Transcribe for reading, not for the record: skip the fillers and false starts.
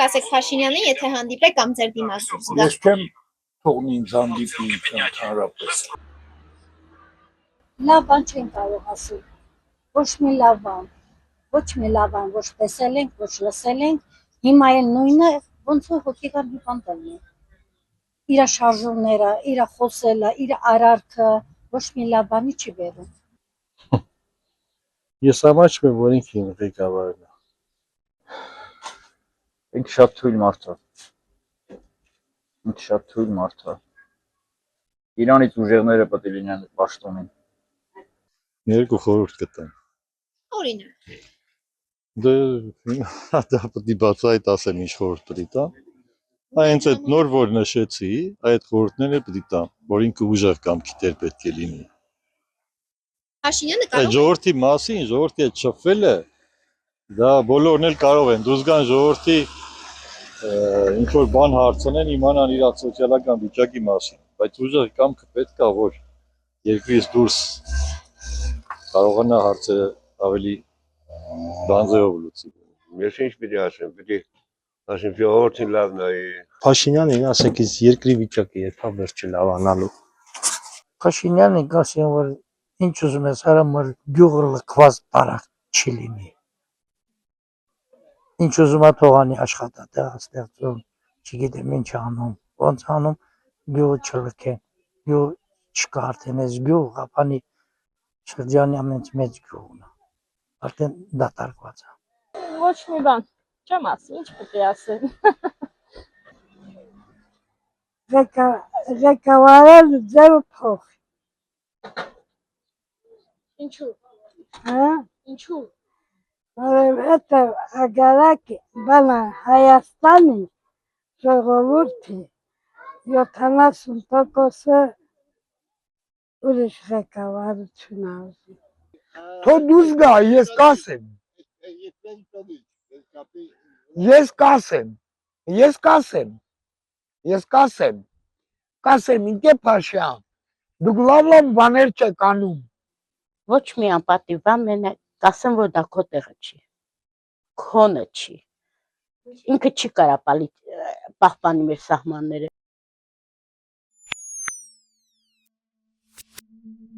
կասեք Փաշինյանին, եթե հանդիպեք կամ ձեր դիմաց դուրս գա։ Ես չեմ թողնի ինձ հանդիպի ընդհանրապես։ Լավ բան չեն կարող ասել, ոչ մի լավ բան, ոչ մի լավ բան, ոչ տեսել ենք, ոչ լսել ենք, հիմա էլ նույնը, ոնց որ հոգեկան հիվանդ լինի։ Իր շարժումները, իր խոսելը, իր արարքը, ոչ մի լավ բանի չի բերում։ Ես ամաչում եմ, որ ինքն իմ ղեկավարն է։ Ինք շատ թույլ մարդ է։ Ինք շատ թույլ մարդ է։ Իրանից ուժեղները պետք է լինեն պաշտոնին։ Երկու խորհուրդ կտամ։ Օրինակ։ Դա պետք է բացահայտ ասեմ ինչ խորհուրդ պետք է տամ։ Հենց այդ նոր որ նշեցի, այդ խորհուրդները պետք է տամ, որ ինքը ուժեղ կամքի տեր պետք է լինի։ Փաշինյանը Այդ կարող է ժողովրդի մասին, ժողովրդի այդ շփվելը, դա բոլորն էլ կարող են դուրս գան ժողովրդի ինչ որ բան հարցնեն, իմանան իր սոցիալական վիճակի մասին, բայց ուժեղ կամքը պետք է որ երկրից դուրս կարողանա հարցերը ավելի բանձեով լուծի։ Ես ինչ պիտի ասեմ, պիտի ասեմ ժողովրդին լավ նայի։ Փաշինյանին ասեք իս երկրի վիճակը երբ վերջը լավանալու։ Փաշինյանին ասեմ, որ ինչ ուզում ես արամ, որ գյուղը լքված տարակ չի լինի։ Ինչ ուզում է թողանի աշխատատեղ ստեղծում, չգիտեմ ինչ անում, ոնց անում, գյուղը չլքեն, գյուղ չկա արդեն այս գյուղ, Ղափանի շրջանի մեծ գյուղն է, արդեն դատարկված է։ Ոչ մի բան, չեմ ասի, ինչ պետք է ասեմ։ Ղեկավարել ձեր փող։ Ինչու։ Հա։ Ինչու։ Որովհետև ագարակ բանա Հայաստանի ժողովուրդի 70%-ը ուրիշ ղեկավարություն ուզում։ Թող դուրս գա, ես կասեմ։ Կասեմ, ինքը Փաշյան, դուք լավ բաներ չեք անում։ Ոչ մի անպատիվ բան մենակ կասեմ, որ դա քո տեղը չի, քոնը չի, ինքը չի կարա պահպանի մեր սահմանները։